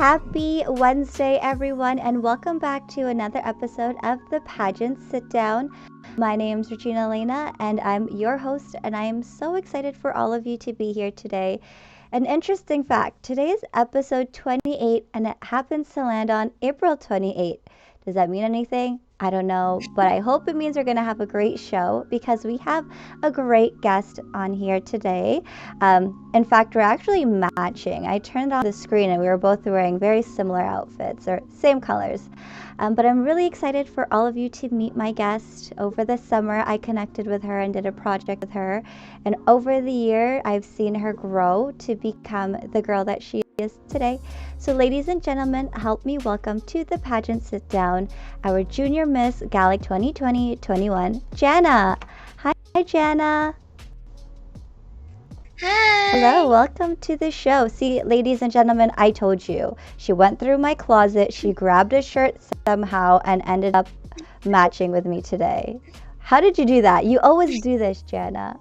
Happy Wednesday, everyone, and welcome back to another episode of the Pageant Sit Down. My name's Jhanna, and I'm your host, and I am so excited for all of you to be here today. An interesting fact, today is episode 28, and it happens to land on April 28th. Does that mean anything? I don't know, but I hope it means we're going to have a great show because we have a great guest on here today. In fact, we're actually matching. I turned on the screen and we were both wearing very similar outfits or same colors. But I'm really excited for all of you to meet my guest. Over the summer, I connected with her and did a project with her. And over the year, I've seen her grow to become the girl that she is today. So ladies and gentlemen, help me welcome to the Pageant Sit Down our Junior Miss Galaxy 2020-21, Jhanna. Hi, Jhanna. Hi. Hello, welcome to the show. See, ladies and gentlemen, I told you. She went through my closet, she grabbed a shirt somehow, and ended up matching with me today. How did you do that? You always do this, Jhanna.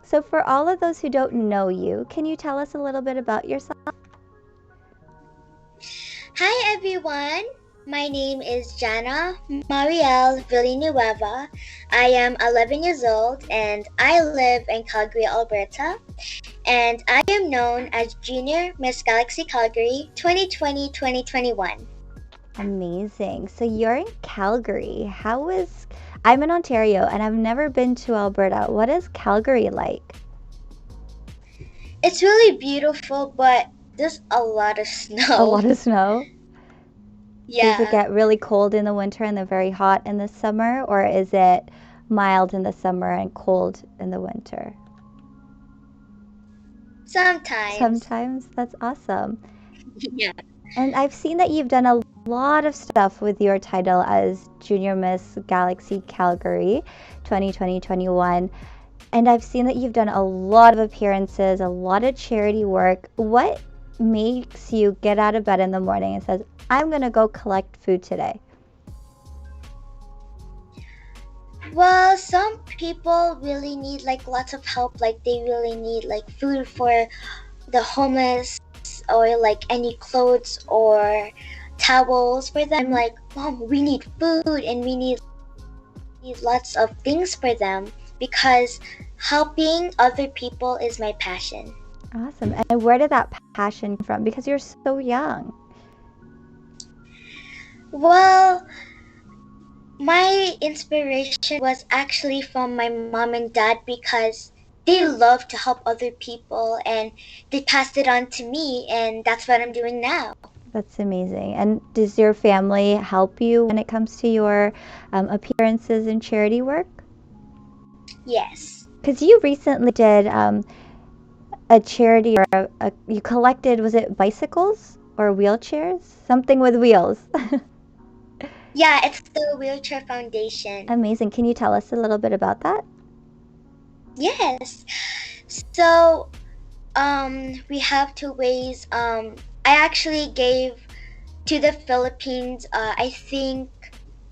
So for all of those who don't know you, can you tell us a little bit about yourself? Hi everyone, my name is Jhanna Marielle Villanueva. I am 11 years old and I live in Calgary, Alberta. And I am known as Junior Miss Galaxy Calgary 2020-2021. Amazing. So you're in Calgary. I'm in Ontario and I've never been to Alberta. What is Calgary like? It's really beautiful, but there's a lot of snow. A lot of snow? Yeah. Does it get really cold in the winter and then very hot in the summer? Or is it mild in the summer and cold in the winter? Sometimes. Sometimes? That's awesome. Yeah. And I've seen that you've done a lot of stuff with your title as Junior Miss Galaxy Calgary 2020-21. And I've seen that you've done a lot of appearances, a lot of charity work. What makes you get out of bed in the morning and says, I'm going to go collect food today? Well, some people really need lots of help. They really need food for the homeless or any clothes or towels for them. Mom, we need food and we need lots of things for them because helping other people is my passion. Awesome. And where did that passion come from? Because you're so young. Well, my inspiration was actually from my mom and dad because they love to help other people and they passed it on to me, and that's what I'm doing now. That's amazing. And does your family help you when it comes to your appearances and charity work? Yes. Because you recently did a charity, or you collected, was it bicycles or wheelchairs? Something with wheels. Yeah, it's the Wheelchair Foundation. Amazing. Can you tell us a little bit about that? Yes. So, we have to raise, I actually gave to the Philippines, I think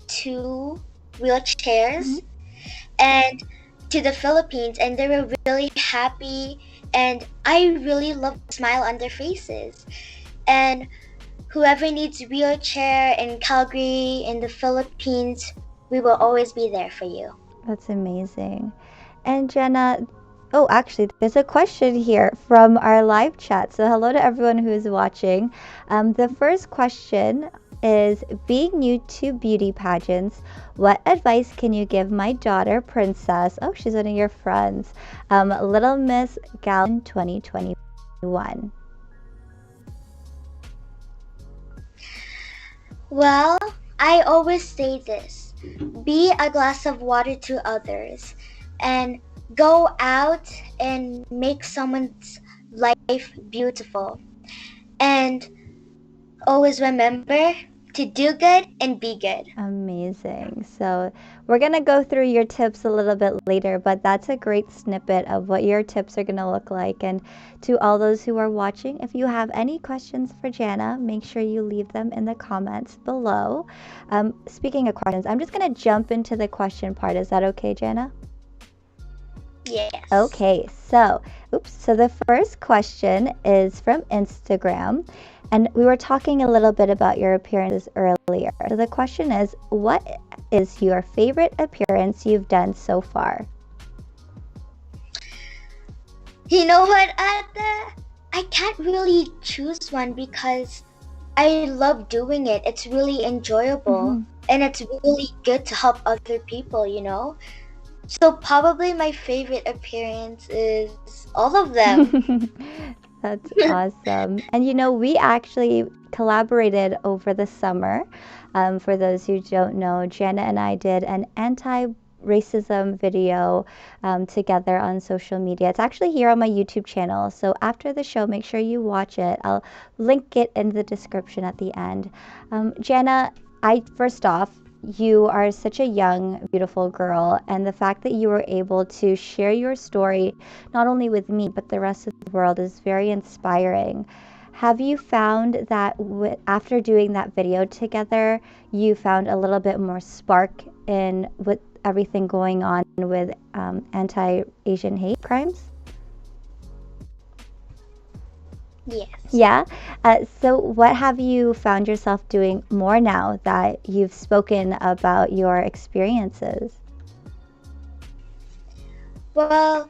2 wheelchairs and to the Philippines, and they were really happy, and I really love the smile on their faces. And whoever needs a wheelchair in Calgary, in the Philippines, we will always be there for you. That's amazing. And Jhanna, actually, there's a question here from our live chat. So hello to everyone who is watching. The first question is, being new to beauty pageants, what advice can you give my daughter, Princess? Oh, she's one of your friends. Little Miss Gal 2021. Well, I always say this: be a glass of water to others and go out and make someone's life beautiful. And always remember to do good and be good. Amazing. So we're going to go through your tips a little bit later, but that's a great snippet of what your tips are going to look like. And to all those who are watching, if you have any questions for Jhanna, make sure you leave them in the comments below. Speaking of questions, I'm just going to jump into the question part. Is that okay, Jhanna? Yes. Okay, so Oops. So the first question is from Instagram, and we were talking a little bit about your appearances earlier. So the question is, what is your favorite appearance you've done so far? You know what, Ate? I can't really choose one because I love doing it. It's really enjoyable. And it's really good to help other people, you know? So probably my favorite appearance is all of them. That's awesome. And we actually collaborated over the summer. For those who don't know, Jhanna and I did an anti-racism video together on social media. It's actually here on my YouTube channel. So after the show, make sure you watch it. I'll link it in the description at the end. Jhanna, first off, you are such a young, beautiful girl, and the fact that you were able to share your story, not only with me, but the rest of the world, is very inspiring. Have you found that after doing that video together, you found a little bit more spark in with everything going on with anti-Asian hate crimes? Yes. Yeah. So what have you found yourself doing more now that you've spoken about your experiences? Well,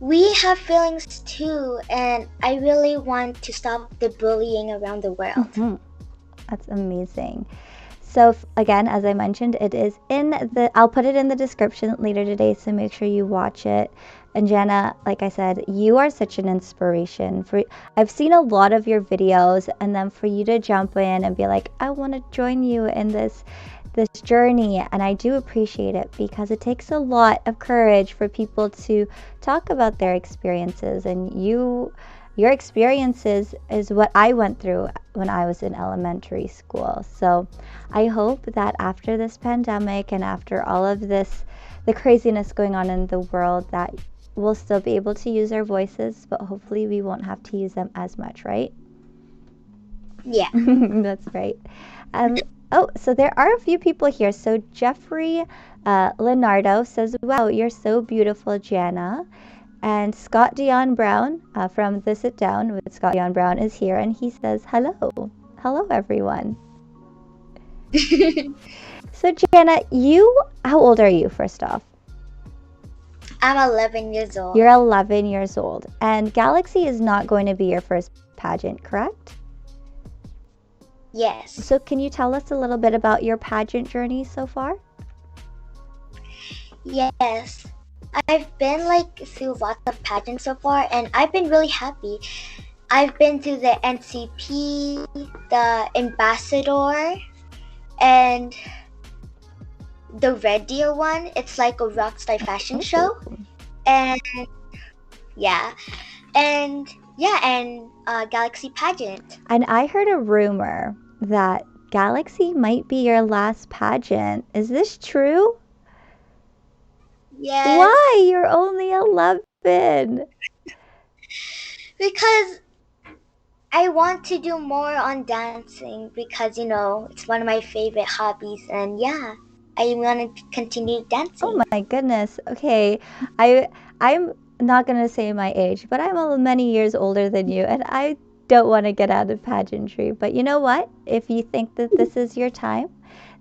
we have feelings too, and I really want to stop the bullying around the world. That's amazing. So again, as I mentioned, it is I'll put it in the description later today, so make sure you watch it. And Jhanna, like I said, you are such an inspiration. I've seen a lot of your videos, and then for you to jump in and be like, I want to join you in this journey, and I do appreciate it, because it takes a lot of courage for people to talk about their experiences, and your experiences is what I went through when I was in elementary school. So I hope that after this pandemic and after all of this, the craziness going on in the world, that we'll still be able to use our voices, but hopefully we won't have to use them as much, right? Yeah. That's right. So there are a few people here. So Jeffrey Leonardo says, wow, you're so beautiful, Jhanna. And Scott Dion Brown from The Sit Down with Scott Dion Brown is here, and he says, hello. Hello, everyone. So Jhanna, how old are you, first off? I'm 11 years old. You're 11 years old. And Galaxy is not going to be your first pageant, correct? Yes. So can you tell us a little bit about your pageant journey so far? Yes. I've been through lots of pageants so far, and I've been really happy. I've been through the NCP, the Ambassador, and the Red Deer one. It's like a rockstar fashion show. And Galaxy Pageant. And I heard a rumor that Galaxy might be your last pageant. Is this true? Yes. Why? You're only 11. Because I want to do more on dancing, because it's one of my favorite hobbies, and I want to continue dancing. Oh my goodness. Okay. I'm not going to say my age, but I'm many years older than you, and I don't want to get out of pageantry. But you know what? If you think that this is your time,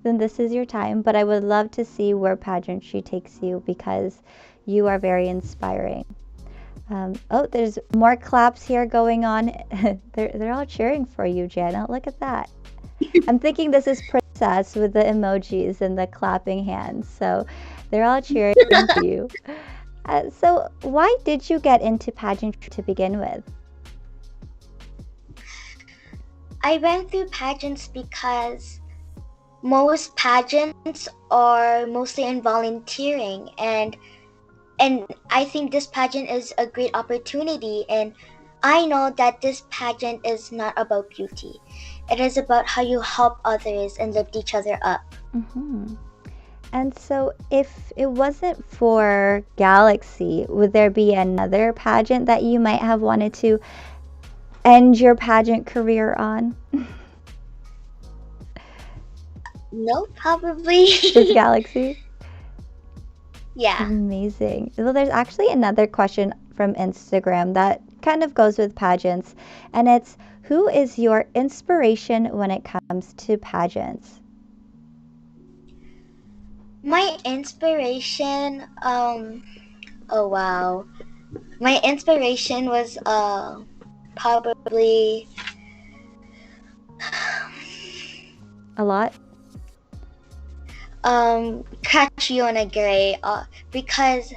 then this is your time. But I would love to see where pageantry takes you, because you are very inspiring. There's more claps here going on. They're all cheering for you, Jhanna. Look at that. I'm thinking this is Princess with the emojis and the clapping hands. So they're all cheering for you. So why did you get into pageantry to begin with? I went through pageants because most pageants are mostly in volunteering, and I think this pageant is a great opportunity, and I know that this pageant is not about beauty. It is about how you help others and lift each other up. And so if it wasn't for Galaxy, would there be another pageant that you might have wanted to end your pageant career on? No, probably. Just Galaxy? Yeah. Amazing. Well, there's actually another question from Instagram that kind of goes with pageants, and it's, who is your inspiration when it comes to pageants? My inspiration, oh wow. My inspiration was probably A lot? Catriona Gray, because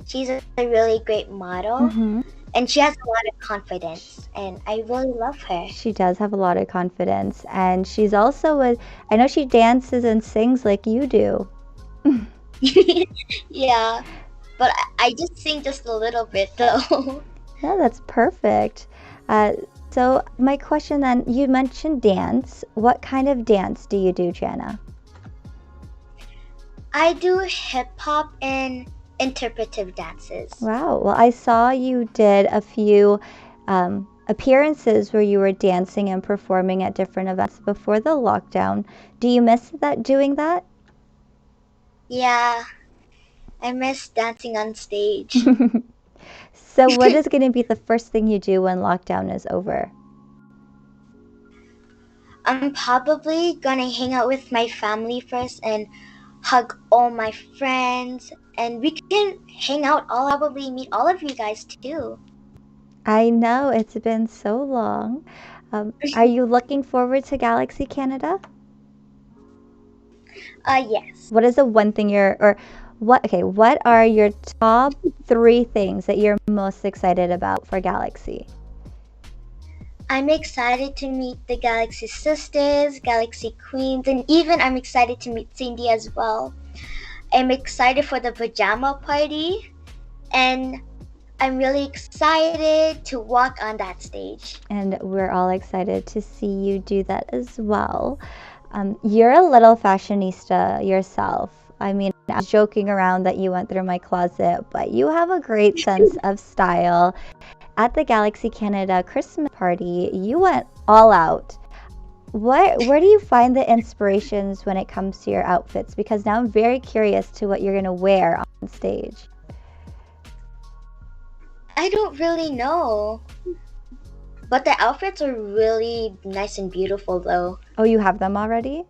she's a really great model, Mm-hmm. and she has a lot of confidence, and I really love her. She does have a lot of confidence, and she's also I know she dances and sings like you do. Yeah, but I just sing just a little bit though. Yeah, that's perfect. So my question then, you mentioned dance. What kind of dance do you do, Jhanna? I do hip hop and interpretive dances. Wow. Well, I saw you did a few appearances where you were dancing and performing at different events before the lockdown. Do you miss that, doing that? Yeah, I miss dancing on stage. So what is going to be the first thing you do when lockdown is over? I'm probably gonna hang out with my family first and hug all my friends, and we can hang out. I'll probably meet all of you guys too. I know it's been so long. Are you looking forward to Galaxy Canada? Yes. What is the one thing what are your top 3 things that you're most excited about for Galaxy? I'm excited to meet the Galaxy Sisters, Galaxy Queens, and even I'm excited to meet Cindy as well. I'm excited for the pajama party, and I'm really excited to walk on that stage. And we're all excited to see you do that as well. You're a little fashionista yourself. I mean, I was joking around that you went through my closet, but you have a great sense of style. At the Galaxy Canada Christmas party, you went all out. Where do you find the inspirations when it comes to your outfits? Because now I'm very curious to what you're going to wear on stage. I don't really know, but the outfits are really nice and beautiful though. Oh, you have them already?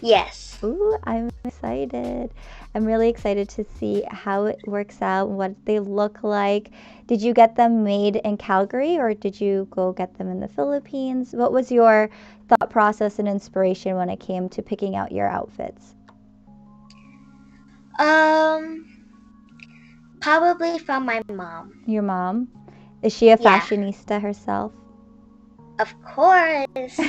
Yes. Ooh, I'm excited. I'm really excited to see how it works out, what they look like. Did you get them made in Calgary or did you go get them in the Philippines? What was your thought process and inspiration when it came to picking out your outfits? Probably from my mom. Your mom? Is she a Yeah. fashionista herself? Of course.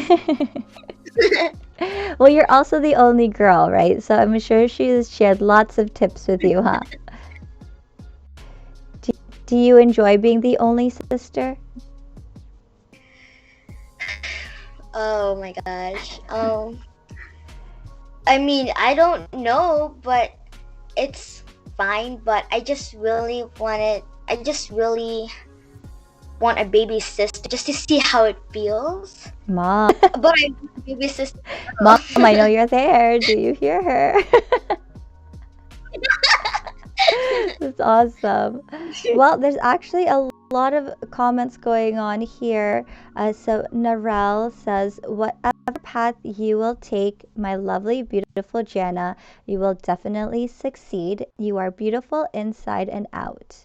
Well, you're also the only girl, right? So I'm sure she had lots of tips with you, huh? Do you enjoy being the only sister? Oh my gosh. I mean, I don't know, but it's fine, but I just really want a baby sister just to see how it feels. Mom. But I want a baby sister. Mom, I know you're there. Do you hear her? That's awesome. Well, there's actually a lot of comments going on here. So Narelle says, whatever path you will take, my lovely, beautiful Jhanna, you will definitely succeed. You are beautiful inside and out.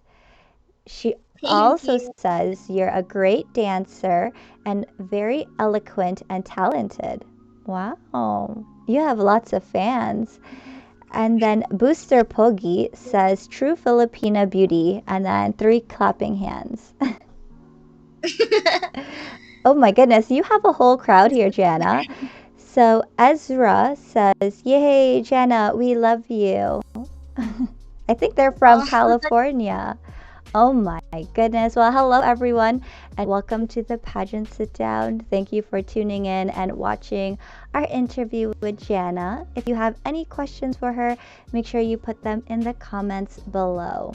She also says you're a great dancer and very eloquent and talented. Wow. You have lots of fans. And then Booster Pogi says true Filipina beauty and then 3 clapping hands. Oh my goodness, you have a whole crowd here, Jhanna. So Ezra says, yay, Jhanna, we love you. I think they're from California. Oh my goodness. Well, hello everyone and welcome to the Pageant Sit Down. Thank you for tuning in and watching our interview with Jhanna. If you have any questions for her, make sure you put them in the comments below.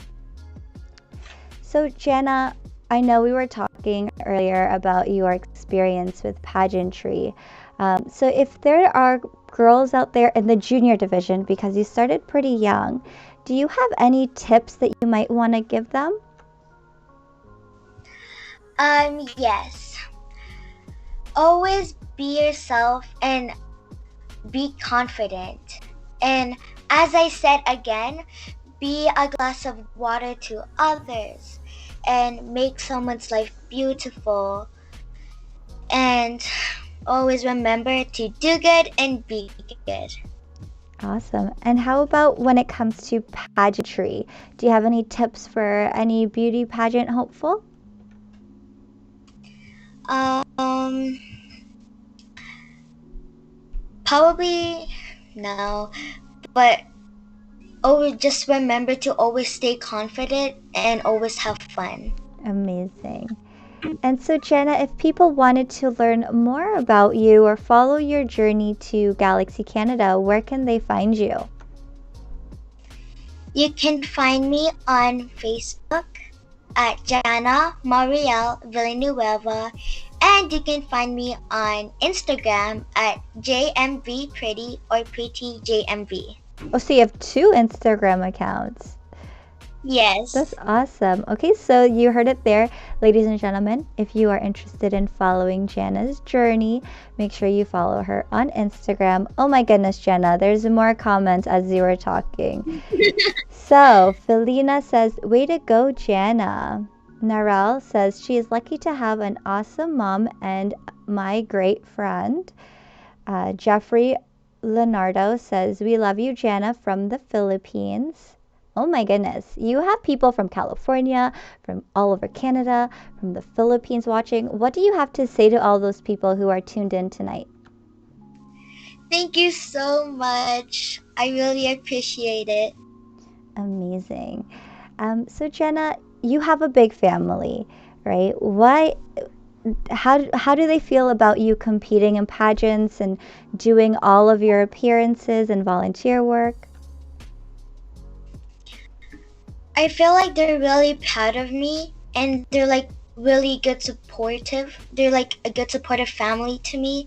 So Jhanna, I know we were talking earlier about your experience with pageantry. So if there are girls out there in the junior division, because you started pretty young, do you have any tips that you might want to give them? Yes. Always be yourself and be confident. And as I said again, be a glass of water to others and make someone's life beautiful. And always remember to do good and be good. Awesome. And how about when it comes to pageantry? Do you have any tips for any beauty pageant hopeful? Um, Probably no, but always just remember to always stay confident and always have fun. Amazing. And so, Jhanna, if people wanted to learn more about you or follow your journey to Galaxy Canada, where can they find you? You can find me on Facebook at Jhanna Marielle Villanueva, and you can find me on Instagram at JMV or Pretty JMV. Oh, so you have two Instagram accounts. Yes. That's awesome. Okay, so you heard it there, ladies and gentlemen. If you are interested in following Jhanna's journey, make sure you follow her on Instagram. Oh my goodness, Jhanna, there's more comments as you were talking. So, Felina says, way to go, Jhanna. Naral says, she is lucky to have an awesome mom and my great friend. Jeffrey Leonardo says, we love you, Jhanna, from the Philippines. Oh my goodness, you have people from California, from all over Canada, from the Philippines watching. What do you have to say to all those people who are tuned in tonight? Thank you so much. I really appreciate it. Amazing. So Jhanna, you have a big family, right? How do they feel about you competing in pageants and doing all of your appearances and volunteer work? I feel like they're really proud of me and they're like really good supportive. They're like a good supportive family to me,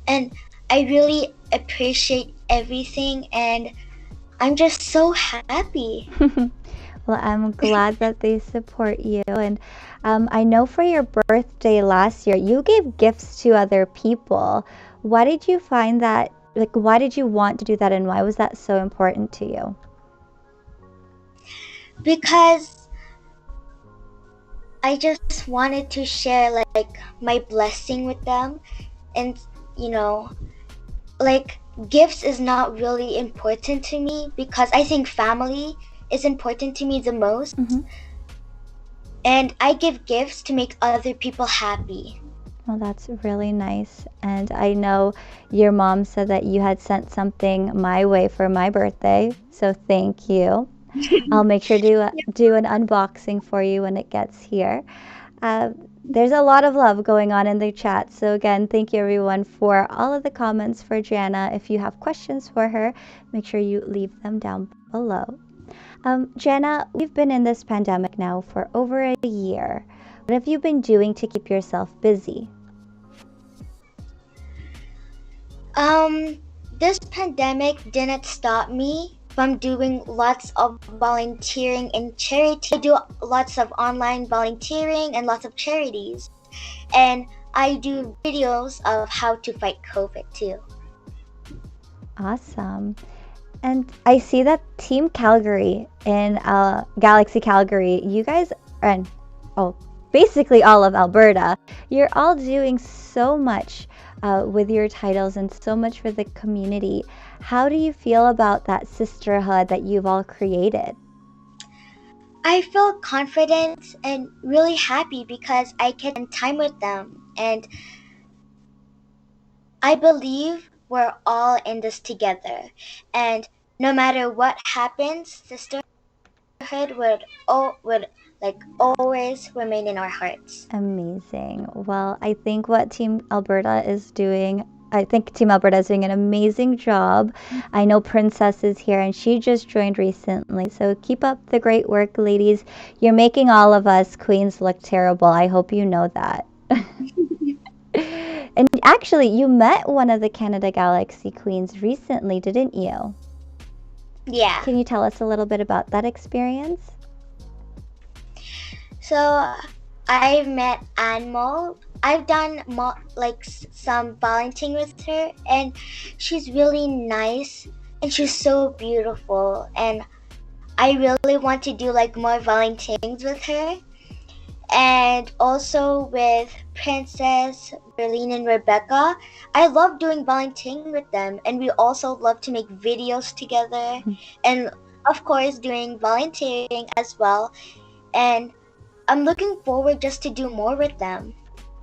and I really appreciate everything, and I'm just so happy. Well, I'm glad that they support you. And I know for your birthday last year, you gave gifts to other people. Why did you find that, like, why did you want to do that and why was that so important to you? Because I just wanted to share like my blessing with them, and you know, like gifts is not really important to me because I think family is important to me the most. And I give gifts to make other people happy. Well, that's really nice. And I know your mom said that you had sent something my way for my birthday, so thank you. I'll make sure to do an unboxing for you when it gets here. There's a lot of love going on in the chat. So again, thank you everyone for all of the comments for Jhanna. If you have questions for her, make sure you leave them down below. Jhanna, we've been in this pandemic now for over a year. What have you been doing to keep yourself busy? This pandemic didn't stop me from doing lots of volunteering in charity. I do lots of online volunteering and lots of charities. And I do videos of how to fight COVID too. Awesome. And I see that Team Calgary in Galaxy Calgary, you guys, and basically all of Alberta, you're all doing so much with your titles and so much for the community. How do you feel about that sisterhood that you've all created? I feel confident and really happy because I can spend time with them. And I believe we're all in this together. And no matter what happens, sisterhood would always remain in our hearts. Amazing. Well, I think what Team Alberta is doing, an amazing job. I know Princess is here and she just joined recently. So keep up the great work, ladies. You're making all of us queens look terrible. I hope you know that. And actually, you met one of the Canada Galaxy Queens recently, didn't you? Yeah. Can you tell us a little bit about that experience? So I've met Anmo. I've done some volunteering with her, and she's really nice, and she's so beautiful. And I really want to do like more volunteerings with her, and also with Princess Berlin and Rebecca. I love doing volunteering with them, and we also love to make videos together, and of course doing volunteering as well. And I'm looking forward just to do more with them.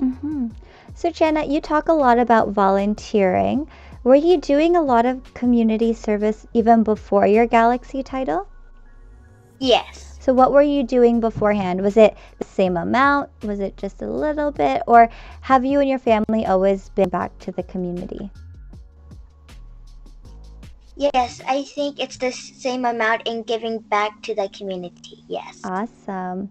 Mm-hmm. So, Jhanna, you talk a lot about volunteering. Were you doing a lot of community service even before your Galaxy title? Yes. So, what were you doing beforehand? Was it the same amount? Was it just a little bit? Or have you and your family always been back to the community? Yes, I think it's the same amount in giving back to the community. Yes. Awesome.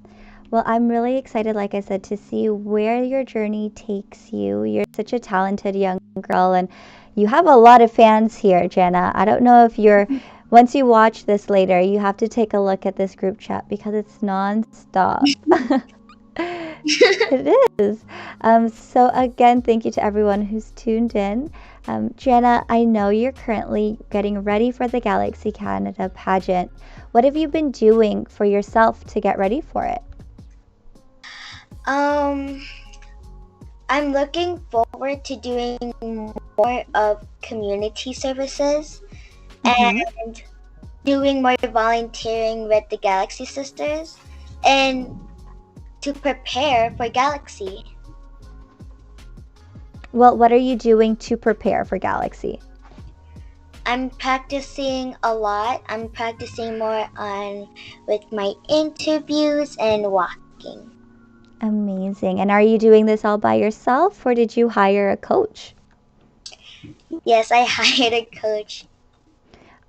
Well, I'm really excited, like I said, to see where your journey takes you. You're such a talented young girl, and you have a lot of fans here, Jhanna. I don't know if once you watch this later, you have to take a look at this group chat because it's nonstop. It is. So again, thank you to everyone who's tuned in. Jhanna, I know you're currently getting ready for the Galaxy Canada pageant. What have you been doing for yourself to get ready for it? I'm looking forward to doing more of community services and doing more volunteering with the Galaxy Sisters and to prepare for Galaxy. Well, what are you doing to prepare for Galaxy? I'm practicing a lot. I'm practicing more with my interviews and walking. Amazing. And are you doing this all by yourself or did you hire a coach? Yes, I hired a coach.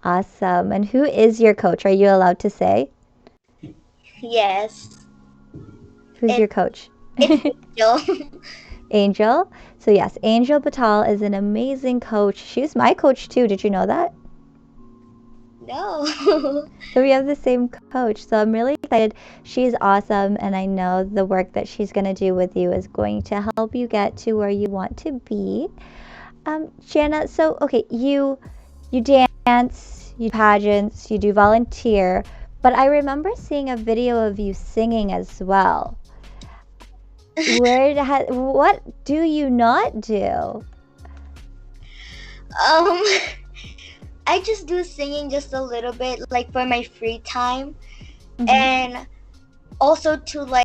Awesome. And who is your coach? Are you allowed to say? Yes. Who's your coach? It's Angel. Angel. So yes, Angel Batal is an amazing coach. She's my coach too. Did you know that? No. So we have the same coach. So I'm really excited. She's awesome, and I know the work that she's going to do with you is going to help you get to where you want to be. Jhanna, so okay, you dance, you do pageants, you do volunteer, but I remember seeing a video of you singing as well. What do you not do? I just do singing just a little bit, like for my free time, and also to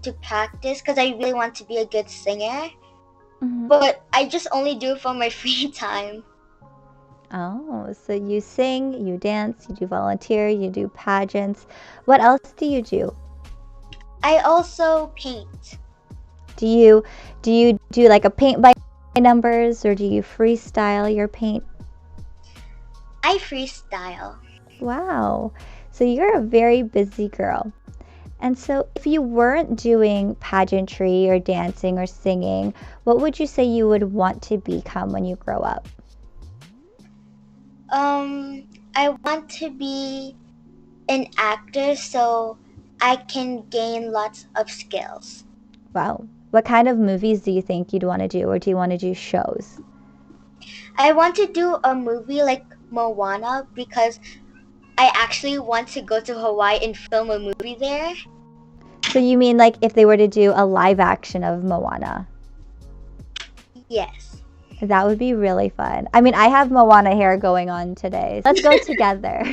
to practice because I really want to be a good singer. But I just only do it for my free time. Oh, so you sing, you dance, you do volunteer, you do pageants. What else do you do? I also paint. Do you do like a paint by numbers or do you freestyle your paint? I freestyle. Wow. So you're a very busy girl. And so if you weren't doing pageantry or dancing or singing, what would you say you would want to become when you grow up? I want to be an actor so I can gain lots of skills. Wow. What kind of movies do you think you'd want to do, or do you want to do shows? I want to do a movie like Moana because I actually want to go to Hawaii and film a movie there. So you mean like if they were to do a live action of Moana? Yes. That would be really fun. I mean, I have Moana hair going on today. Let's go together.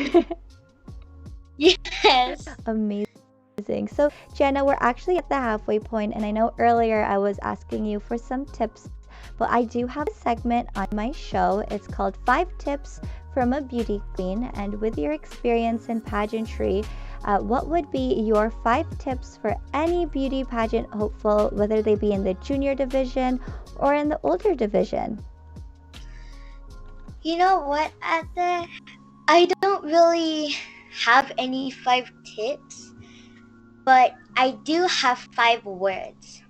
Yes. Amazing. So, Jhanna, we're actually at the halfway point, and I know earlier I was asking you for some tips, but I do have a segment on my show. It's called 5 Tips from a Beauty Queen, and with your experience in pageantry, what would be your 5 tips for any beauty pageant hopeful, whether they be in the junior division or in the older division? You know what, Ate? I don't really have any 5 tips, but I do have 5 words.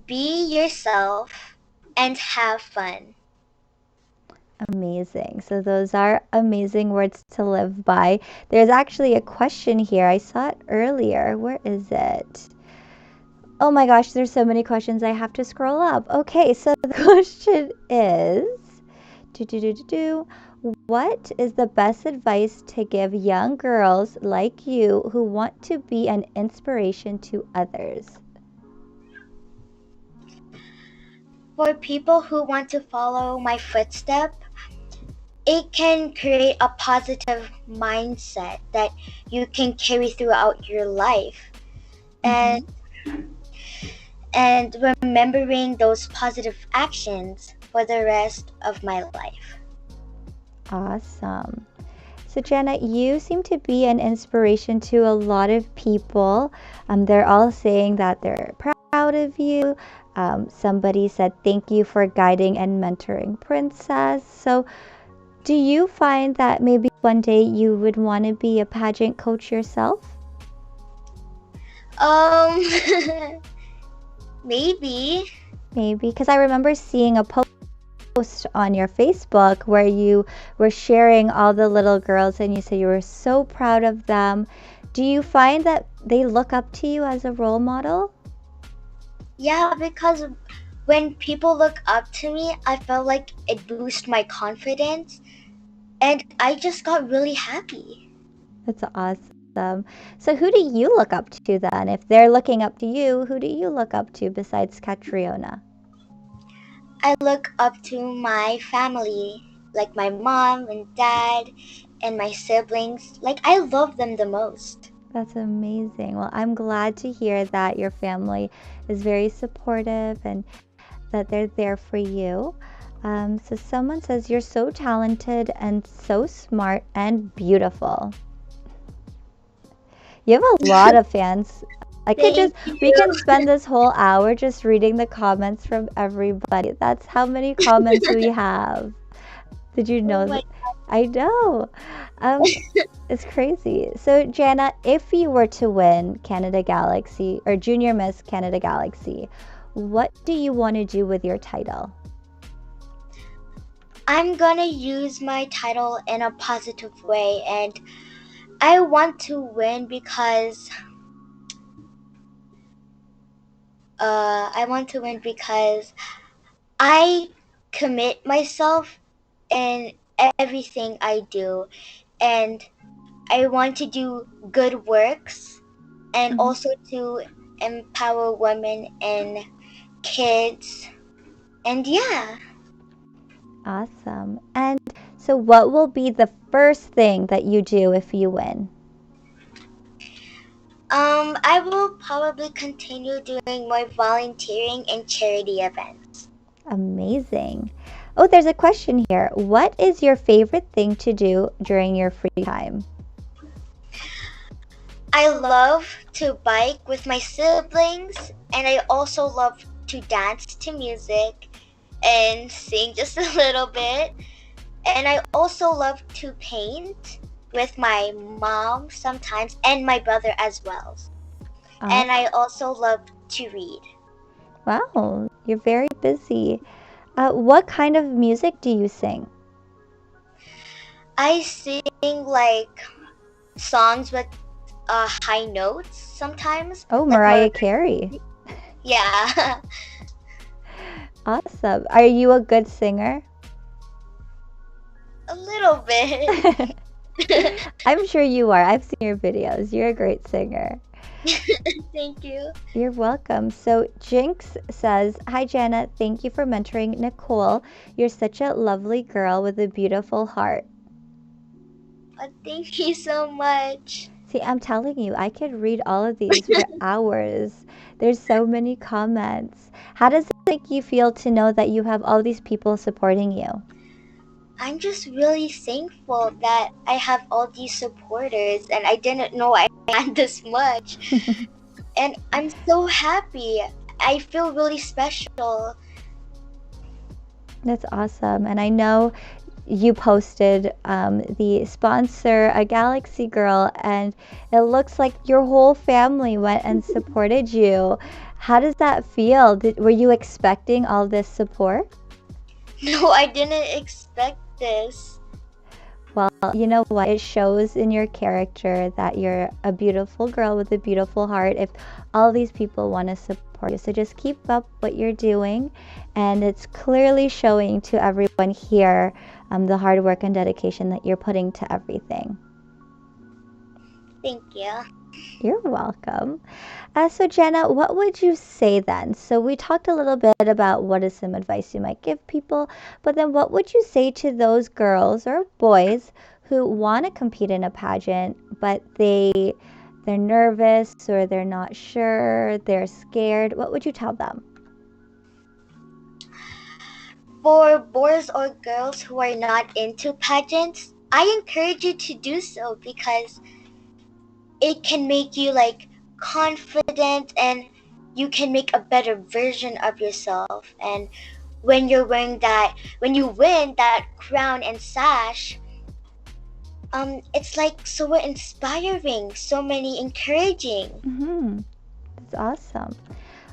Be yourself and have fun. Amazing. So those are amazing words to live by. There's actually a question here. I saw it earlier. Where is it? Oh my gosh, there's so many questions. I have to scroll up. Okay, so the question is, what is the best advice to give young girls like you who want to be an inspiration to others? For people who want to follow my footsteps, it can create a positive mindset that you can carry throughout your life. And and remembering those positive actions for the rest of my life. Awesome. So, Jhanna, you seem to be an inspiration to a lot of people. They're all saying that they're proud of you. Somebody said, thank you for guiding and mentoring Princess. So, do you find that maybe one day you would want to be a pageant coach yourself? Um, maybe. Maybe, because I remember seeing a post on your Facebook where you were sharing all the little girls and you said you were so proud of them. Do you find that they look up to you as a role model? Yeah, because when people look up to me, I felt like it boosted my confidence and I just got really happy. That's awesome. So who do you look up to then? If they're looking up to you, who do you look up to besides Catriona? I look up to my family, like my mom and dad and my siblings. Like, I love them the most. That's amazing. Well, I'm glad to hear that your family is very supportive and that they're there for you. So someone says you're so talented and so smart and beautiful. You have a lot of fans. Thank We you. can spend this whole hour just reading the comments from everybody. That's how many comments we have. Did you Oh know my that? I know. It's crazy. So, Jhanna, if you were to win Canada Galaxy or Junior Miss Canada Galaxy, what do you want to do with your title? I'm gonna use my title in a positive way, and I want to win because I commit myself in everything I do, and I want to do good works and also to empower women and kids. And yeah, Awesome. And so, what will be the first thing that you do if you win? I will probably continue doing more volunteering and charity events. Amazing. Oh, there's a question here. What is your favorite thing to do during your free time? I love to bike with my siblings, and I also love to dance to music and sing just a little bit. And I also love to paint with my mom sometimes and my brother as well. And I also love to read. Wow, you're very busy. What kind of music do you sing? I sing like songs with high notes sometimes. Oh, Like Mariah Carey. yeah. Awesome. Are you a good singer? A little bit. I'm sure you are. I've seen your videos. You're a great singer. Thank you. You're welcome. So Jinx says, hi Jhanna, thank you for mentoring Nicole. You're such a lovely girl with a beautiful heart. Thank you so much. See, I'm telling you, I could read all of these for hours. There's so many comments. How does it make you feel to know that you have all these people supporting you? I'm just really thankful that I have all these supporters, and I didn't know I had this much. And I'm so happy. I feel really special. That's awesome. And I know you posted the sponsor, a Galaxy Girl, and it looks like your whole family went and supported you. How does that feel? Were you expecting all this support? No, I didn't expect this. Well, you know what? It shows in your character that you're a beautiful girl with a beautiful heart if all these people want to support you. So just keep up what you're doing. And it's clearly showing to everyone here the hard work and dedication that you're putting to everything. Thank you. You're welcome. So, Jhanna, what would you say then? So, we talked a little bit about what is some advice you might give people, but then what would you say to those girls or boys who want to compete in a pageant, but they're nervous or they're not sure, they're scared? What would you tell them? For boys or girls who are not into pageants, I encourage you to do so because it can make you like confident and you can make a better version of yourself. And when you win that crown and sash, it's like so inspiring, so many encouraging. That's awesome.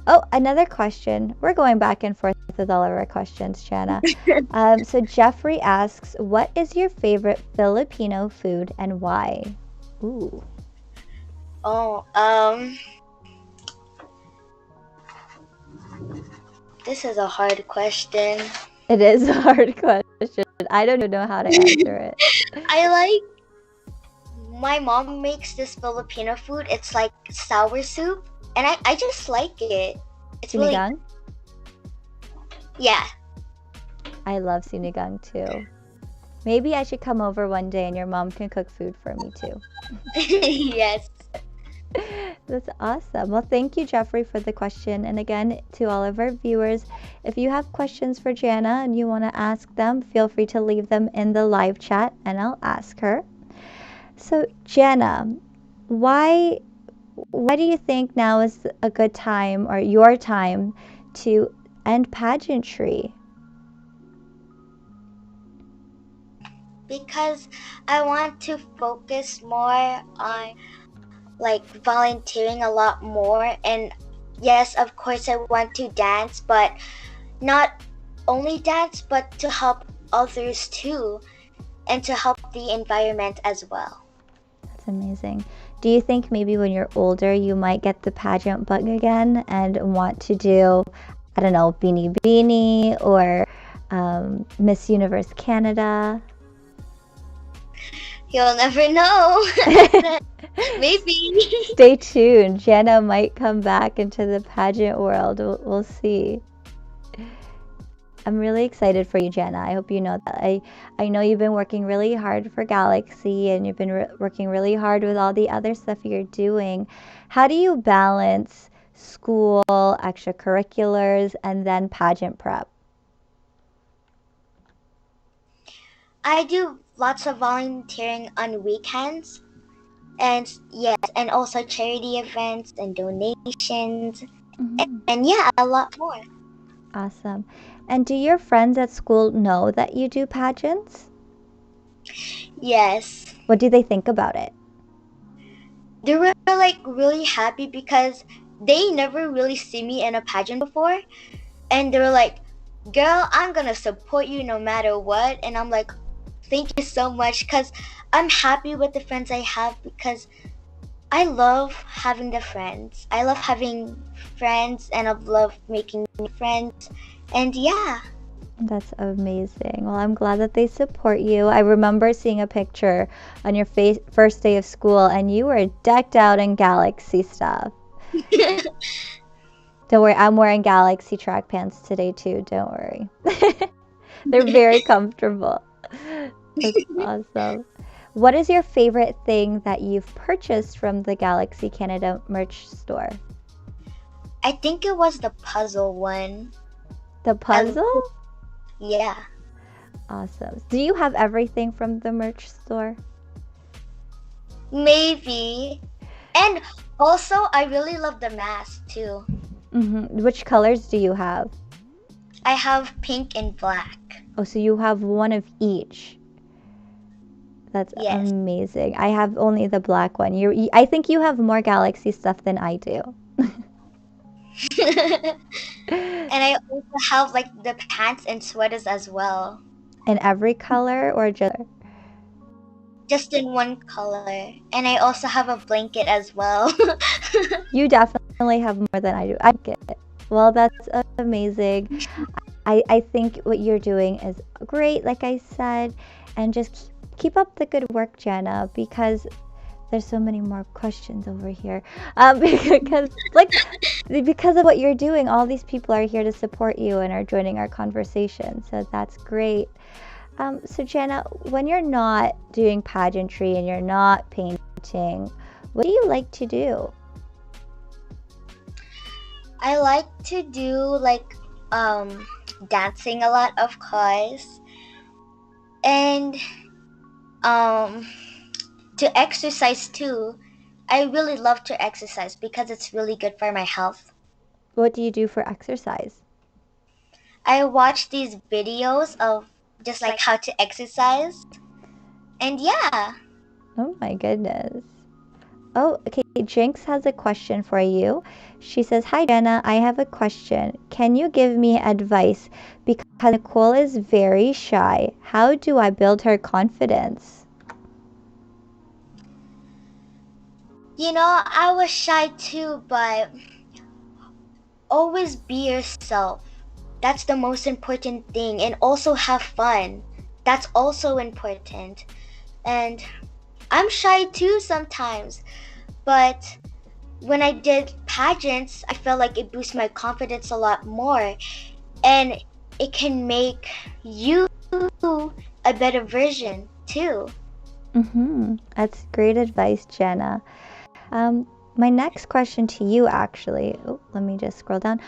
Oh, another question. We're going back and forth with all of our questions, Jhanna. So Jeffrey asks, what is your favorite Filipino food and why? Ooh. Oh, this is a hard question. It is a hard question. I don't even know how to answer it. My mom makes this Filipino food. It's like sour soup, and I just like it. It's Sinigang? Yeah. I love sinigang too. Maybe I should come over one day and your mom can cook food for me too. Yes. That's awesome. Well, thank you, Jeffrey, for the question. And again, to all of our viewers, if you have questions for Jhanna and you want to ask them, feel free to leave them in the live chat and I'll ask her. So, Jhanna, why do you think now is a good time or your time to end pageantry? Because I want to focus more on like volunteering a lot more, and yes, of course I want to dance, but not only dance but to help others too and to help the environment as well. That's amazing. Do you think maybe when you're older you might get the pageant bug again and want to do, I don't know, Beanie Beanie or Miss Universe Canada? You'll never know. Maybe. Stay tuned. Jhanna might come back into the pageant world. We'll see. I'm really excited for you, Jhanna. I hope you know that. I know you've been working really hard for Galaxy and you've been working really hard with all the other stuff you're doing. How do you balance school, extracurriculars, and then pageant prep? I do lots of volunteering on weekends, and yes, and also charity events and donations, and yeah, a lot more. Awesome. And do your friends at school know that you do pageants? Yes. What do they think about it? They were like really happy because they never really see me in a pageant before, and they were like, girl, I'm gonna support you no matter what. And I'm like, thank you so much, because I'm happy with the friends I have, because I love having the friends. I love having friends and I love making new friends. And yeah. That's amazing. Well, I'm glad that they support you. I remember seeing a picture on your first day of school and you were decked out in Galaxy stuff. Don't worry, I'm wearing Galaxy track pants today too. Don't worry. They're very comfortable. That's awesome. What is your favorite thing that you've purchased from the Galaxy Canada merch store? I think it was the puzzle one. The puzzle? Yeah. Awesome. Do you have everything from the merch store? Maybe. And also, I really love the mask too. Which colors do you have? I have pink and black. Oh, so you have one of each. That's amazing. I have only the black one. I think you have more Galaxy stuff than I do. And I also have like the pants and sweaters as well. In every color or just? just in one color. And I also have a blanket as well. You definitely have more than I do. I get it. Well, that's amazing. I think what you're doing is great, like I said, and just keep up the good work, Jhanna, because there's so many more questions over here. Because of what you're doing, all these people are here to support you and are joining our conversation. So that's great. So Jhanna, when you're not doing pageantry and you're not painting, what do you like to do? I like to do like dancing a lot, of course, and to exercise too. I really love to exercise because it's really good for my health. What do you do for exercise? I watch these videos of just like how to exercise, and yeah. Oh my goodness. Oh, okay. Jinx has a question for you. She says, "Hi, Jhanna. I have a question. Can you give me advice? Because Nicole is very shy. How do I build her confidence?" You know, I was shy too, but always be yourself. That's the most important thing. And also have fun. That's also important. And I'm shy too sometimes. But when I did pageants, I felt like it boosted my confidence a lot more. And it can make you a better version too. That's great advice, Jhanna. My next question to you, actually, let me just scroll down.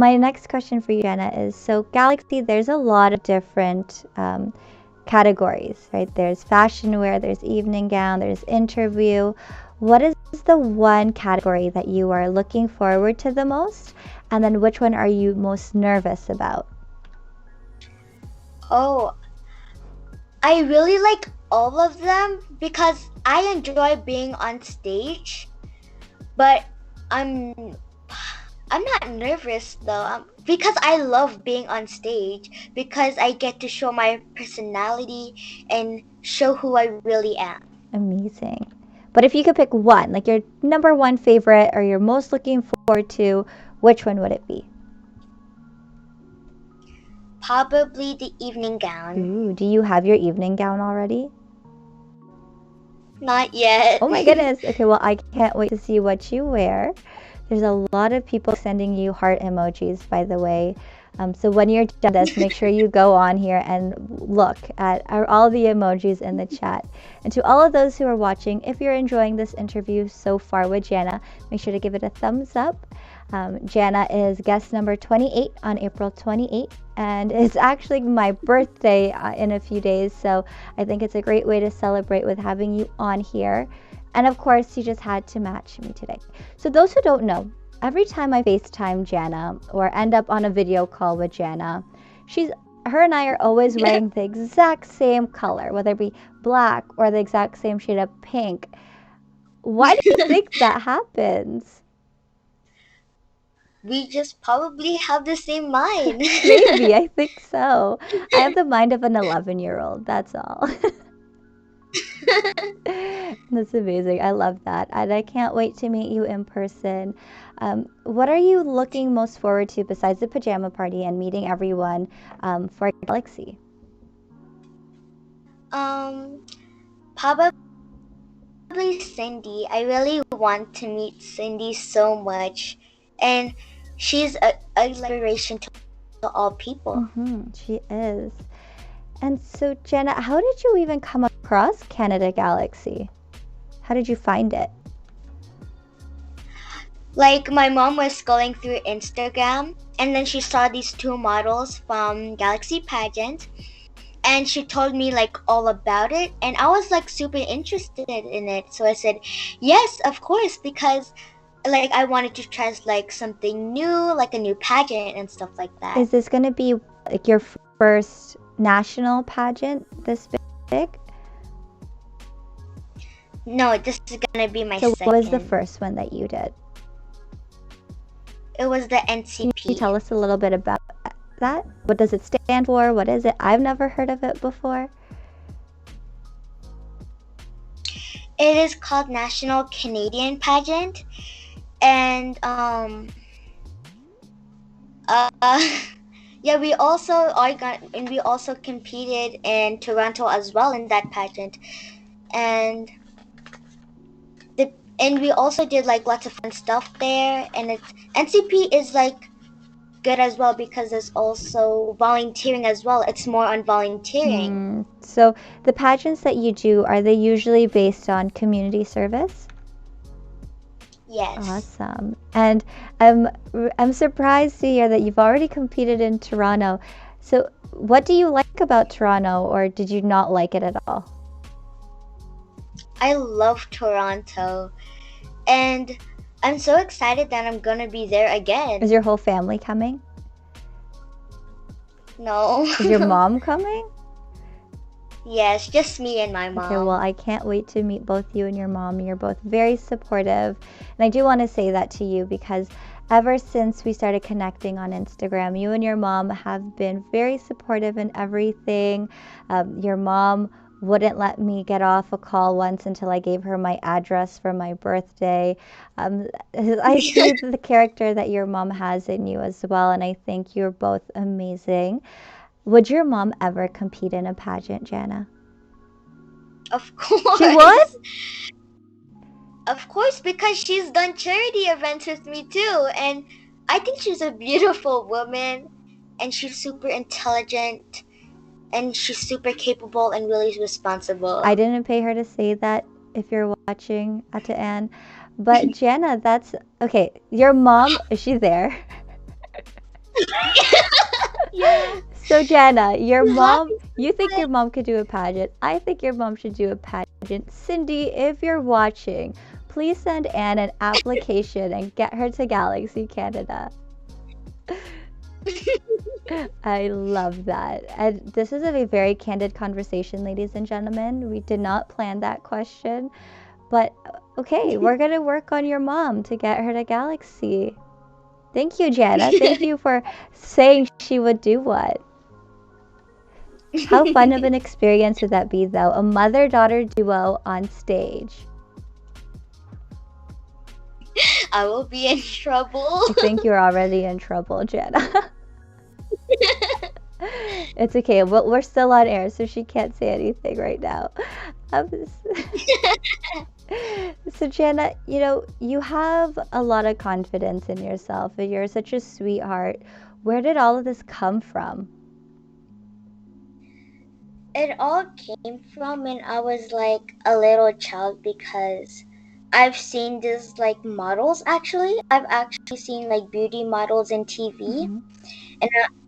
My next question for you, Jhanna, is, so Galaxy, there's a lot of different categories, right? There's fashion wear, there's evening gown, there's interview. What is the one category that you are looking forward to the most? And then which one are you most nervous about? Oh, I really like all of them because I enjoy being on stage, but I'm not nervous though, because I love being on stage because I get to show my personality and show who I really am. Amazing. But if you could pick one, like your number one favorite or you're most looking forward to, which one would it be? Probably the evening gown. Ooh, do you have your evening gown already? Not yet. Oh my goodness. Okay, well, I can't wait to see what you wear. There's a lot of people sending you heart emojis, by the way. So when you're done this, make sure you go on here and look at all the emojis in the chat. And to all of those who are watching, if you're enjoying this interview so far with Jhanna, make sure to give it a thumbs up. Jhanna is guest number 28 on April 28th, and it's actually my birthday in a few days, so I think it's a great way to celebrate with having you on here. And of course, you just had to match me today. So those who don't know, every time I FaceTime Jhanna or end up on a video call with Jhanna, her and I are always wearing the exact same color, whether it be black or the exact same shade of pink. Why do you think that happens? We just probably have the same mind. Maybe, I think so. I have the mind of an 11-year-old, that's all. That's amazing. I love that. And I can't wait to meet you in person. What are you looking most forward to besides the pajama party and meeting everyone for Galaxy? Probably Cindy. I really want to meet Cindy so much. And she's a inspiration to all people. She is. And so, Jhanna, how did you even come across Canada Galaxy? How did you find it? Like, my mom was scrolling through Instagram, and then she saw these two models from Galaxy Pageant, and she told me like all about it, and I was like super interested in it. So I said, yes, of course, because like I wanted to try like something new, like a new pageant and stuff like that. Is this going to be like your first national pageant this big? No, this is going to be my second. So what was the first one that you did? It was the NCP. Can you tell us a little bit about that? What does it stand for? What is it? I've never heard of it before. It is called National Canadian Pageant, and uh, yeah, we also competed in Toronto as well in that pageant, and and we also did like lots of fun stuff there. And it's NCP is like good as well because there's also volunteering as well. It's more on volunteering. So the pageants that you do, are they usually based on community service? Yes. Awesome. And I'm surprised to hear that you've already competed in Toronto. So what do you like about Toronto, or did you not like it at all? I love Toronto, and I'm so excited that I'm gonna be there again. Is your whole family coming? No. Is your mom coming? Yes, just me and my mom. Okay, well, I can't wait to meet both you and your mom. You're both very supportive. And I do want to say that to you because ever since we started connecting on Instagram, you and your mom have been very supportive in everything. Your mom wouldn't let me get off a call once until I gave her my address for my birthday. I see the character that your mom has in you as well, and I think you're both amazing. Would your mom ever compete in a pageant, Jhanna? Of course. She would? Of course, because she's done charity events with me too, and I think she's a beautiful woman, and she's super intelligent, and she's super capable and really responsible. I didn't pay her to say that if you're watching, Ate Ann. But Jhanna, that's okay. Your mom, is she there? Yeah. So Jhanna, your mom, you think your mom could do a pageant. I think your mom should do a pageant. Cindy, if you're watching, please send Anne an application and get her to Galaxy Canada. I love that. And this is a very candid conversation, ladies and gentlemen. We did not plan that question. But okay, we're going to work on your mom to get her to Galaxy. Thank you, Jhanna. Thank you for saying she would do what. How fun of an experience would that be, though? A mother-daughter duo on stage. I will be in trouble. I think you're already in trouble, Jhanna. It's okay. We're still on air, so she can't say anything right now. So Jhanna, you have a lot of confidence in yourself, and you're such a sweetheart. Where did all of this come from? It all came from when I was like a little child, because I've seen this like models. Actually, I've actually seen like beauty models in TV,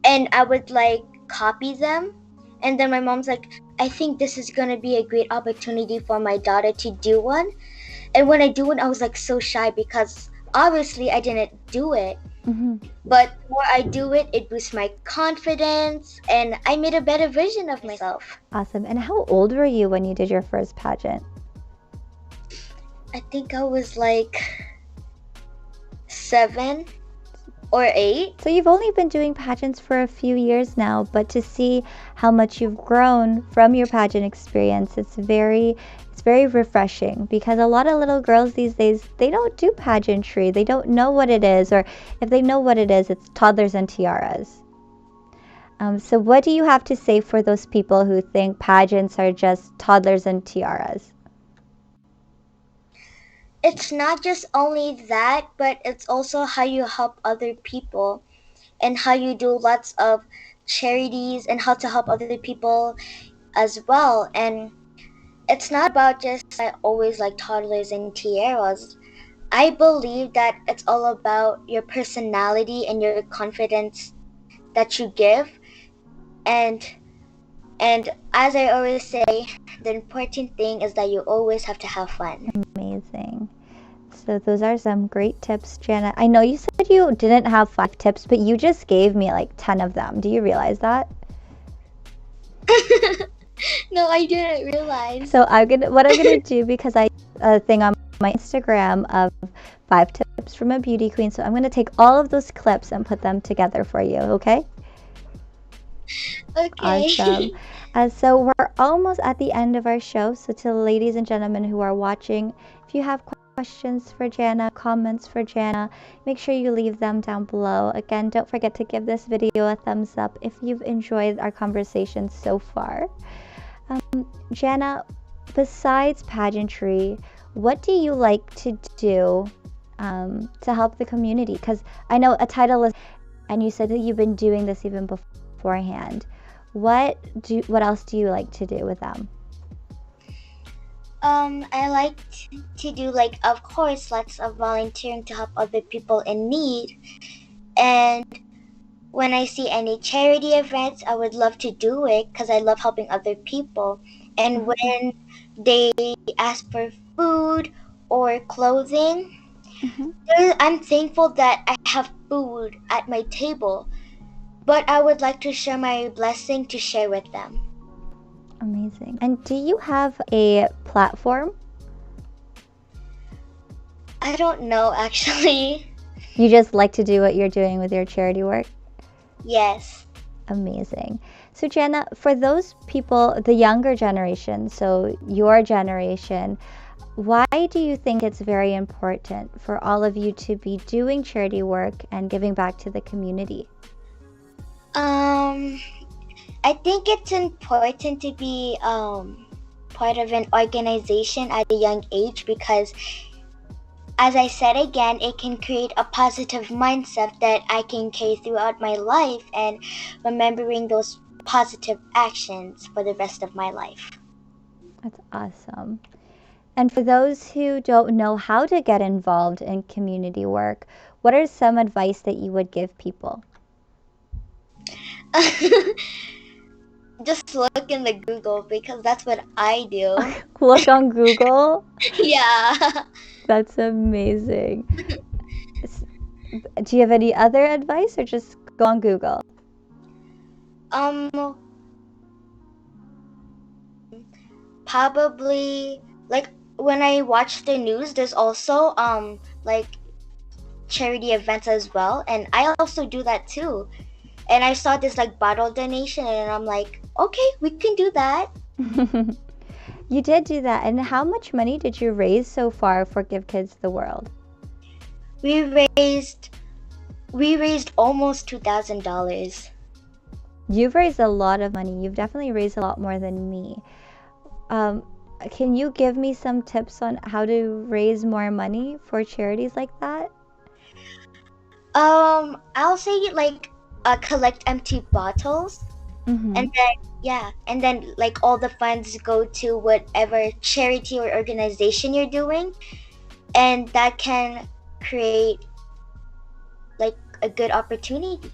and I would like copy them. And then my mom's like, I think this is gonna be a great opportunity for my daughter to do one. And when I do it, I was like so shy because obviously I didn't do it. But the more I do it, it boosts my confidence, and I made a better version of myself. Awesome. And how old were you when you did your first pageant? I think I was like 7 or 8. So you've only been doing pageants for a few years now, but to see how much you've grown from your pageant experience, it's very refreshing, because a lot of little girls these days, they don't do pageantry. They don't know what it is, or if they know what it is, it's toddlers and tiaras. So what do you have to say for those people who think pageants are just toddlers and tiaras? It's not just only that, but it's also how you help other people, and how you do lots of charities, and how to help other people as well. And it's not about just always like toddlers and tiaras. I believe that it's all about your personality and your confidence that you give. And as I always say, the important thing is that you always have to have fun. Amazing. So those are some great tips, Jhanna. I know you said you didn't have 5 tips, but you just gave me like 10 of them. Do you realize that? No, I didn't realize. So what I'm gonna do, because I a thing on my Instagram of 5 tips from a beauty queen. So I'm gonna take all of those clips and put them together for you. Okay? Okay. Awesome. So we're almost at the end of our show. So to the ladies and gentlemen who are watching, if you have questions for Jhanna, comments for Jhanna, make sure you leave them down below. Again, don't forget to give this video a thumbs up if you've enjoyed our conversation so far. Jhanna, besides pageantry, what do you like to do to help the community? Because I know a title is, and you said that you've been doing this even beforehand. What else do you like to do with them? I like to do, like, of course, lots of volunteering to help other people in need. And when I see any charity events, I would love to do it because I love helping other people. And when they ask for food or clothing, I'm thankful that I have food at my table. But I would like to share my blessing to share with them. Amazing. And do you have a platform? I don't know, actually. You just like to do what you're doing with your charity work? Yes. Amazing. So Jhanna, for those people, the younger generation, so your generation, why do you think it's very important for all of you to be doing charity work and giving back to the community? I think it's important to be part of an organization at a young age because, as I said again, it can create a positive mindset that I can carry throughout my life and remembering those positive actions for the rest of my life. That's awesome. And for those who don't know how to get involved in community work, what are some advice that you would give people? Just look in the Google because that's what I do. Look on Google? Yeah. That's amazing. Do you have any other advice or just go on Google? Probably, like, when I watch the news, there's also like charity events as well, and I also do that too. And I saw this like bottle donation, and I'm like, okay, we can do that. You did do that. And how much money did you raise so far for Give Kids the World? We raised almost $2,000. You've raised a lot of money. You've definitely raised a lot more than me. Can you give me some tips on how to raise more money for charities like that? I'll say, like, collect empty bottles, and then like all the funds go to whatever charity or organization you're doing, and that can create like a good opportunity.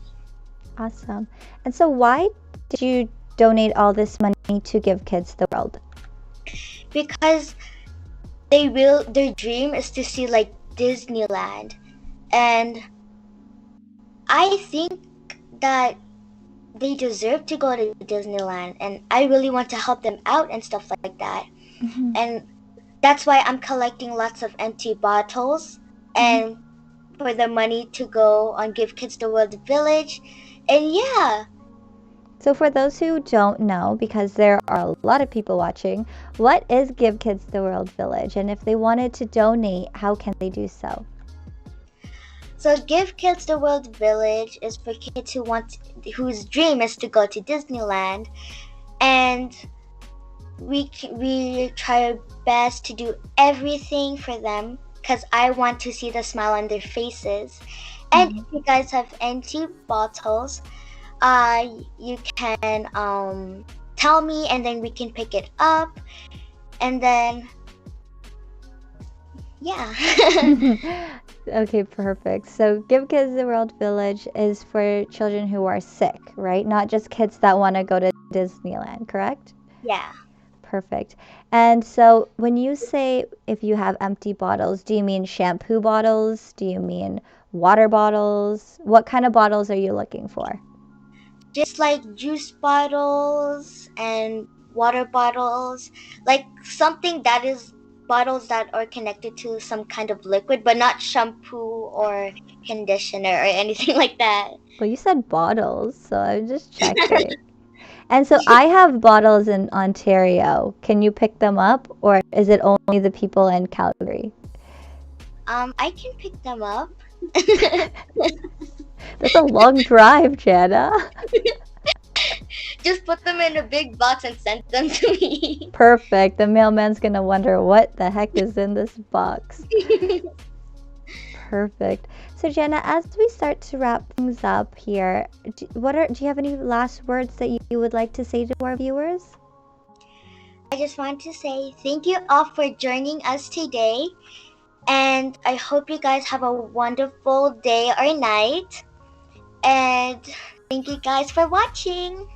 Awesome. And so why did you donate all this money to Give Kids the World? Because their dream is to see like Disneyland, and I think that they deserve to go to Disneyland, and I really want to help them out and stuff like that. And that's why I'm collecting lots of empty bottles and for the money to go on Give Kids the World Village. And yeah. So for those who don't know, because there are a lot of people watching, what is Give Kids the World Village? And if they wanted to donate, how can they do so? So Give Kids the World Village is for kids whose dream is to go to Disneyland, and we try our best to do everything for them because I want to see the smile on their faces. And if you guys have empty bottles, you can tell me, and then we can pick it up, and then yeah. Okay, perfect. So Give Kids the World Village is for children who are sick, right? Not just kids that want to go to Disneyland, correct? Yeah. Perfect. And so when you say if you have empty bottles, do you mean shampoo bottles? Do you mean water bottles? What kind of bottles are you looking for? Just like juice bottles and water bottles, like something that is bottles that are connected to some kind of liquid, but not shampoo or conditioner or anything like that. Well, you said bottles, so I'm just checking. And so I have bottles in Ontario. Can you pick them up, or is it only the people in Calgary? I can pick them up. That's a long drive, Jhanna. Just put them in a big box and send them to me. Perfect. The mailman's gonna wonder what the heck is in this box. Perfect. So Jhanna, as we start to wrap things up here, do you have any last words that you would like to say to our viewers? I just want to say thank you all for joining us today. And I hope you guys have a wonderful day or night. And thank you guys for watching.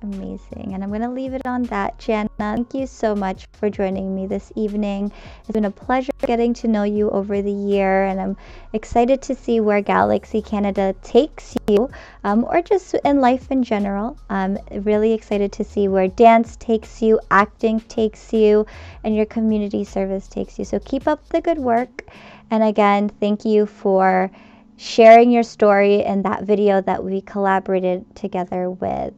Amazing. And I'm going to leave it on that. Jhanna, thank you so much for joining me this evening. It's been a pleasure getting to know you over the year, and I'm excited to see where Galaxy Canada takes you, or just in life in general. I'm really excited to see where dance takes you, acting takes you, and your community service takes you. So keep up the good work. And again, thank you for sharing your story in that video that we collaborated together with.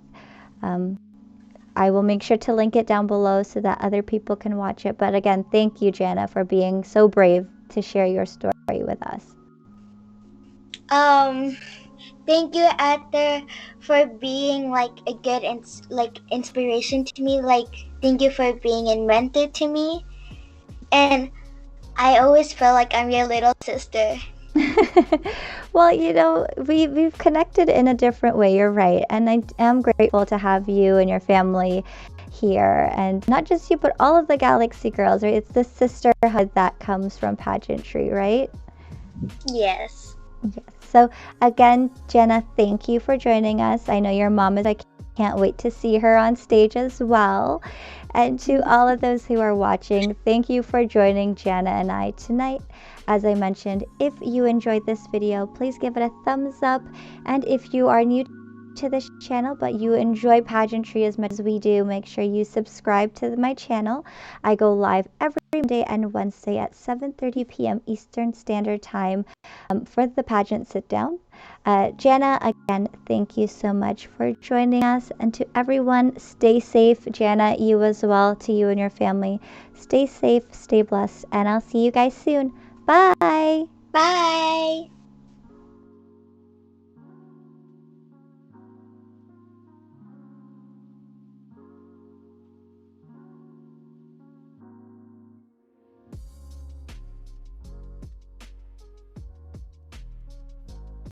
I will make sure to link it down below so that other people can watch it. But again, thank you, Jhanna, for being so brave to share your story with us. Thank you, Arthur, for being like a good inspiration to me. Thank you for being a mentor to me. And I always feel like I'm your little sister. Well, we've connected in a different way. You're right. And I am grateful to have you and your family here. And not just you, but all of the Galaxy girls, right? It's the sisterhood that comes from pageantry, right? Yes. Yes. So again, Jhanna, thank you for joining us. I know your mom is, I can't wait to see her on stage as well. And to all of those who are watching, thank you for joining Jhanna and I tonight. As I mentioned, if you enjoyed this video, please give it a thumbs up. And if you are new to this channel, but you enjoy pageantry as much as we do, make sure you subscribe to my channel. I go live every Monday and Wednesday at 7:30 p.m. Eastern Standard Time for the pageant sit down. Jhanna, again, thank you so much for joining us. And to everyone, stay safe. Jhanna, you as well, to you and your family. Stay safe, stay blessed, and I'll see you guys soon. Bye. Bye.